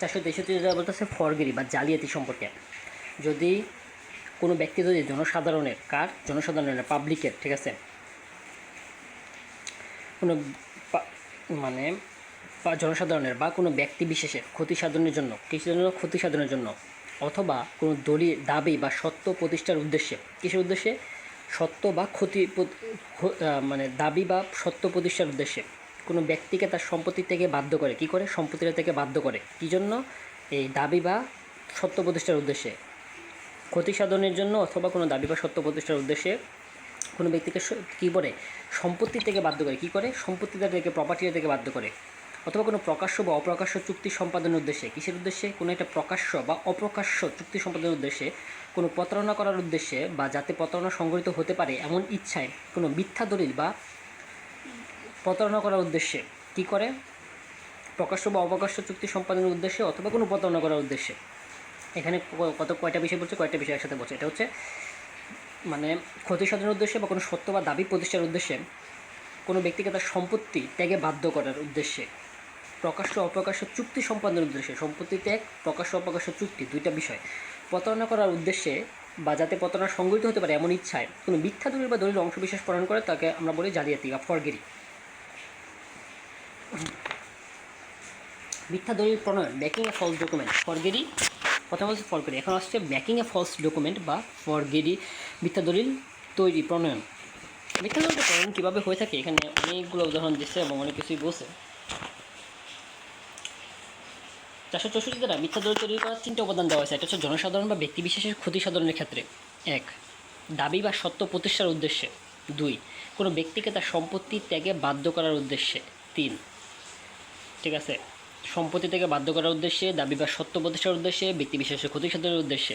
463 যেটা বলতেছে ফরগেরি বা জালিয়াতি সম্পর্কে। যদি কোনো ব্যক্তি যদি জনসাধারণের পাবলিকের, ঠিক আছে, কোনো মানে জনসাধারণের বা কোনো ব্যক্তি বিশেষের ক্ষতি সাধনের জন্য অথবা কোনো দাবি বা সত্য প্রতিষ্ঠার উদ্দেশ্যে, কিসের উদ্দেশ্যে? সত্য বা দাবি বা সত্য প্রতিষ্ঠার উদ্দেশ্যে কোনো ব্যক্তিকে তার সম্পত্তি থেকে বাধ্য করে, কী করে? সম্পত্তিটা থেকে বাধ্য করে। কী জন্য? এই দাবি বা সত্য প্রতিষ্ঠার উদ্দেশ্যে, ক্ষতি সাধনের জন্য অথবা কোনো দাবি বা সত্য প্রতিষ্ঠার উদ্দেশ্যে কোনো ব্যক্তিকে কী করে? সম্পত্তি থেকে বাধ্য করে। কী করে? সম্পত্তিটা থেকে, প্রপার্টিটা থেকে বাধ্য করে। অথবা কোনো প্রকাশ্য বা অপ্রকাশ্য চুক্তি সম্পাদনের উদ্দেশ্যে, কিসের উদ্দেশ্যে? কোনো একটা প্রকাশ্য বা অপ্রকাশ্য চুক্তি সম্পাদনের উদ্দেশ্যে, কোনো প্রতারণা করার উদ্দেশ্যে বা যাতে প্রতারণা সংঘটিত হতে পারে এমন ইচ্ছায় কোনো মিথ্যা দলিল বা প্রতারণা করার উদ্দেশ্যে কী করে? প্রকাশ্য বা অপ্রকাশ্য চুক্তি সম্পাদনের উদ্দেশ্যে অথবা কোনো প্রতারণা করার উদ্দেশ্যে। এখানে কয়টা বিষয় বলছে? কয়টা বিষয় একসাথে বলছে। এটা হচ্ছে ক্ষতি সাধনের উদ্দেশ্যে বা কোনো সত্য বা দাবি প্রতিষ্ঠার উদ্দেশ্যে, কোনো ব্যক্তিকে তার সম্পত্তি ত্যাগে বাধ্য করার উদ্দেশ্যে, প্রকাশ্য অপ্রকাশ্য চুক্তি সম্পাদনের উদ্দেশ্যে, সম্পত্তি ত্যাগ, প্রকাশ্য অপ্রকাশ্য চুক্তি, দুইটা বিষয়। প্রতারণা করার উদ্দেশ্যে বা যাতে প্রতারণা সংঘটিত হতে পারে এমন ইচ্ছায় কোনো মিথ্যা দলিল বা দলিল অংশবিশেষ প্রদান করে তাকে আমরা বলি জালিয়াতি বা ফরগেরি। মিথ্যা দলিল প্রণয়ন, মেকিং এ ফলস ডকুমেন্ট, ফরগেরি। প্রথমে বলছে ফরগেরি, এখন আসছে মেকিং এ ফলস ডকুমেন্ট বা ফরগেরি, মিথ্যা দলিল তৈরি, প্রণয়ন। মিথ্যা দলিল প্রণয়ন কীভাবে হয়ে থাকে এখানে অনেকগুলো উদাহরণ দিচ্ছে এবং অনেক কিছুই বলছে। 464 দ্বারা মিথ্যা দলিল তৈরি করার 3টা উপাদান দেওয়া হয়েছে। এটা হচ্ছে জনসাধারণ বা ব্যক্তি বিশেষের ক্ষতি সাধনের ক্ষেত্রে। 1, দাবি বা সত্য প্রতিষ্ঠার উদ্দেশ্যে। 2, কোনো ব্যক্তিকে তার সম্পত্তি ত্যাগে বাধ্য করার উদ্দেশ্যে। 3, ঠিক আছে, সম্পত্তি থেকে বাধ্য করার উদ্দেশ্যে, দাবি বা সত্য প্রতিষ্ঠার উদ্দেশ্যে, ব্যক্তি বিশেষের ক্ষতি সাধনের উদ্দেশ্যে।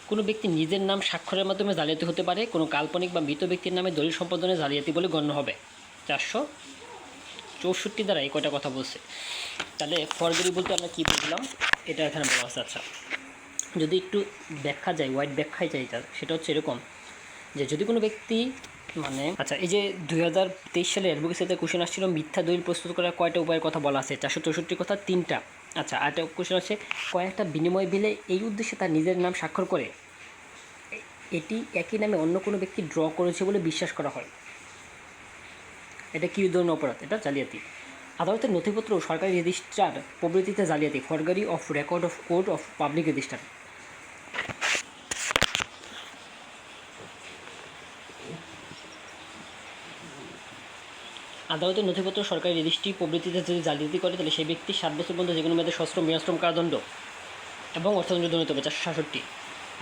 কোনো ব্যক্তি নিজের নাম স্বাক্ষরের মাধ্যমে জালিয়াতি হতে পারে, কোনো কাল্পনিক বা মৃত ব্যক্তির নামে দলিল সম্পাদনে জালিয়াতি বলে গণ্য হবে। 464 দ্বারা এই কয়টা কথা বলছে। তাহলে ফরগেরি বলতে আমরা কী বুঝলাম এটা এখানে বলা আছে। আচ্ছা, যদি একটু ব্যাখ্যা যায়, ওয়াইড ব্যাখ্যায় যায়, সেটা হচ্ছে এরকম যে যদি কোনো ব্যক্তি আচ্ছা, এই যে 2023 সালে অ্যাডভোকেসিতে কোশ্চেন আসছিল মিথ্যা দলিল প্রস্তুত করার কয়টা উপায়ের কথা বলা আছে? 464 কথা 3টা। আচ্ছা, আরেকটা কোশ্চেন আছে, কয়েকটা বিনিময় বিলে এই উদ্দেশ্যে তার নিজের নাম স্বাক্ষর করে এটি একই নামে অন্য কোনো ব্যক্তি ড্র করেছে বলে বিশ্বাস করা হয়। এটা কী ধরনের অপরাধ? এটা জালিয়াতি। আদালতের নথিপত্র, সরকারি রেজিস্ট্রার প্রভৃতিতে জালিয়াতি, forgery of record of court of public registrar. আদালতের নথিপত্র, সরকারি রেজিস্ট্রি প্রভৃতিতে যদি জালিয়াতি করে তাহলে সেই ব্যক্তি 7 বছর পর্যন্ত যে কোনো মেয়াদে সশ্রম বিনাশ্রম কারাদণ্ড এবং অর্থদণ্ড দণ্ডিত হবে। 466।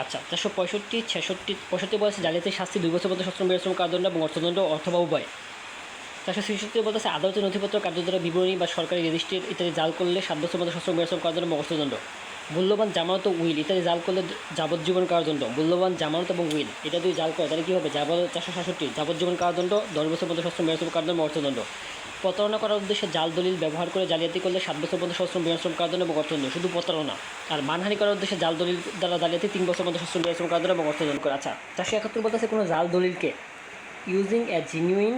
আচ্ছা, 465, 65 বয়সে জালিয়াতির শাস্তি 2 বছর পর্যন্ত সশ্রম বিনাশ্রম কারাদণ্ড এবং অর্থদণ্ড অথবা উভয়। 466 বলতেছে আদালতের নথিপত্র, কার্যধারা বিবরণী বা সরকারি রেজিস্ট্রির ইত্যাদি জাল করলে 7 বছর পর্যন্ত সশ্রম বিনাশ্রম কারাদণ্ড এবং অর্থদণ্ড। মূল্যবান জামানত ও উইল ইত্যাদি জাল করলে যাবজ্জীবন কারাদণ্ড। মূল্যবান জামানত এবং উইল এটা যদি জাল করে তাহলে কী হবে? 467 যাবজ্জীবন কারাদণ্ড, 10 বছর পর্যন্ত সশ্রম বিনাশ্রম কারাদণ্ড এবং অর্থদণ্ড। প্রতারণা করার উদ্দেশ্যে জাল দলিল ব্যবহার করে জালিয়াতি করলে 7 বছর পর্যন্ত সশ্রম বিনাশ্রম কারাদণ্ড এবং অর্থদণ্ড, শুধু প্রতারণা। আর মানহানি করার উদ্দেশ্যে জাল দলিল দ্বারা জালিয়াতি 3 বছর পর্যন্ত সশ্রম বিনাশ্রম কারাদণ্ড এবং অর্থদণ্ড করে। আচ্ছা, 471 বলতেছে কোনো জাল দলিলকে using a genuine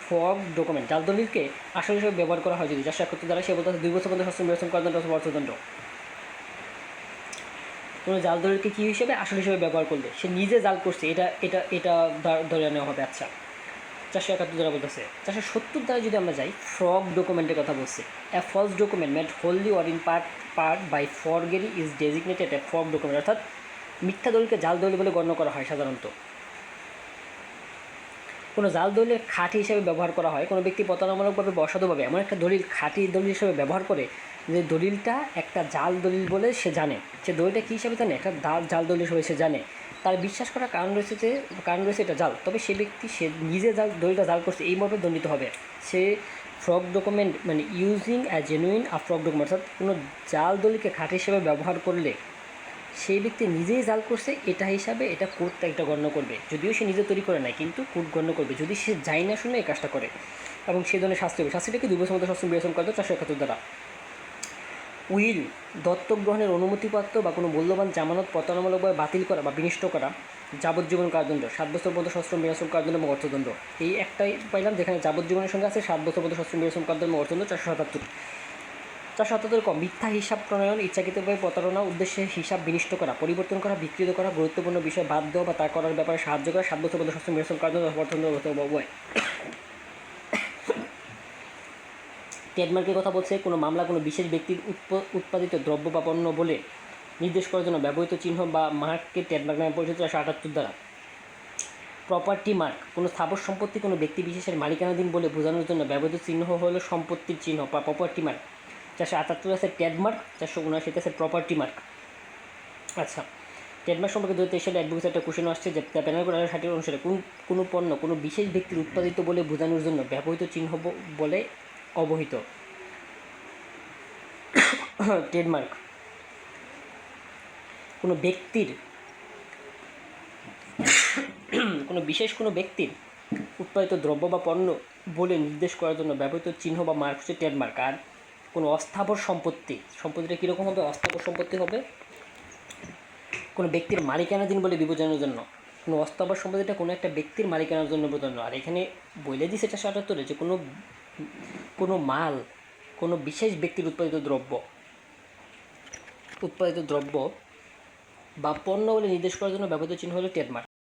form document, জাল দলিলকে আসল হিসেবে ব্যবহার করা হয় যদি 471 দ্বারা, সে বলতে 2 বছর পর্যন্ত সশ্রম বিনাশ্রম কারাদণ্ড অথবা অর্থদণ্ড। কোনো জাল দলিলকে কী হিসেবে? আসল হিসেবে ব্যবহার করলে, সে নিজে জাল করছে এটা এটা এটা ধরে নেওয়া হবে। আচ্ছা, 471 দ্বারা বলতেছে। 470 দ্বারা যদি আমরা যাই, ফ্রড ডকুমেন্টের কথা বলছে। A false document made wholly or in part by forgery is designated a fraud document, অর্থাৎ মিথ্যা দলিলকে জাল দলিল বলে গণ্য করা হয় সাধারণত। কোনো জাল দলিলের খাঁটি হিসেবে ব্যবহার করা হয়, কোনো ব্যক্তি প্রতারণামূলকভাবে বা অসাধুভাবে এমন একটা দলিল খাঁটি দলিল হিসেবে ব্যবহার করে যে দলিলটা একটা জাল দলিল বলে সে জানে, সে দলিলটা কী হিসাবে জানে? একটা জাল দলিল হিসেবে সে জানে, তার বিশ্বাস করার কারণ রয়েছে এটা জাল, তবে সে ব্যক্তি সে নিজে দলিলটা জাল করছে এই মর্মে দণ্ডিত হবে। সে ফ্রড ডকুমেন্ট ইউজিং অ্যা জেনুইন ফ্রড ডকুমেন্ট, অর্থাৎ কোনো জাল দলিলকে খাঁটি হিসেবে ব্যবহার করলে সেই ব্যক্তি নিজেই জাল করছে এটা হিসাবে এটা কোর্টটা একটা গণ্য করবে, যদিও সে নিজে তৈরি করে নাই, কিন্তু কোর্ট গণ্য করবে যদি সে যাই না শুনে এই কাজটা করে, এবং সেই ধরনের শাস্তি হবে। শাস্তিটাকে 2 বছর মধ্যে সশ্রম বিনাশ্রম কারাদণ্ড 471 দ্বারা। উইল, দত্তক গ্রহণের অনুমতিপত্র বা কোনো মূল্যবান জামানত প্রতারণামূলকভাবে বাতিল করা বা বিনষ্ট করা, যাবজ্জীবন কারাদণ্ড, 7 বছর পর্যন্ত সশ্রম বিনাশ্রম কারাদণ্ড এবং অর্থদণ্ড। এই একটাই পাইলাম যেখানে যাবজ্জীবনের সঙ্গে আছে 7 বছর পর্যন্ত সশ্রম বিনাশ্রম কারাদণ্ড এবং অর্থদণ্ড। 477 477 ক মিথ্যা হিসাব প্রণয়ন, ইচ্ছাকৃতভাবে প্রতারণা উদ্দেশ্যে হিসাব বিনিষ্ট করা, পরিবর্তন করা, বিকৃত করা, গুরুত্বপূর্ণ বিষয় বাদ দেওয়া বা তা করার ব্যাপারে সাহায্য করা, 7 বছর পর্যন্ত সশ্রম বিনাশন কার্য অথবা উভয়। ট্রেডমার্কের কথা বলছে কোনো মামলা কোনো বিশেষ ব্যক্তির উৎপাদিত দ্রব্য বা পণ্য বলে নির্দেশ করার জন্য ব্যবহৃত চিহ্ন বা মার্ককে ট্রেডমার্ক নামে পরিচিত 478 দ্বারা। প্রপার্টি মার্ক কোনো স্থাবর সম্পত্তি কোনো ব্যক্তি বিশেষের মালিকানাধীন বলে বোঝানোর জন্য ব্যবহৃত চিহ্ন হলো সম্পত্তির চিহ্ন বা প্রপার্টি মার্ক। 478 আছে ট্রেডমার্ক, 479 আছে প্রপার্টি মার্ক। আচ্ছা, ট্রেডমার্ক সম্পর্কে 2023 সালে অ্যাডভোকেসি একটা কোশ্চেন আসছে যে প্যানেল কোড 60 অনুসারে কোনো পণ্য কোনো বিশেষ ব্যক্তির উৎপাদিত বলে বোঝানোর জন্য ব্যবহৃত চিহ্ন বলে অবহিত। ট্রেডমার্ক কোনো ব্যক্তির কোনো বিশেষ কোনো ব্যক্তির উৎপাদিত দ্রব্য বা পণ্য বলে নির্দেশ করার জন্য ব্যবহৃত চিহ্ন বা মার্ক হচ্ছে ট্রেডমার্ক। আর কোনো অস্থাবর সম্পত্তিটা কীরকম হবে? অস্থাবর সম্পত্তি হবে কোনো ব্যক্তির মালিকানাধীন বলে বিবেচনার জন্য। কোনো অস্থাবর সম্পত্তিটা কোনো একটা ব্যক্তির মালিকানার জন্য বোঝানো। আর এখানে বলে দিচ্ছে 478 যে কোনো মাল কোনো বিশেষ ব্যক্তির উৎপাদিত দ্রব্য বা পণ্য বলে নির্দেশ করার জন্য ব্যবহৃত চিহ্ন হলো ট্রেডমার্ক।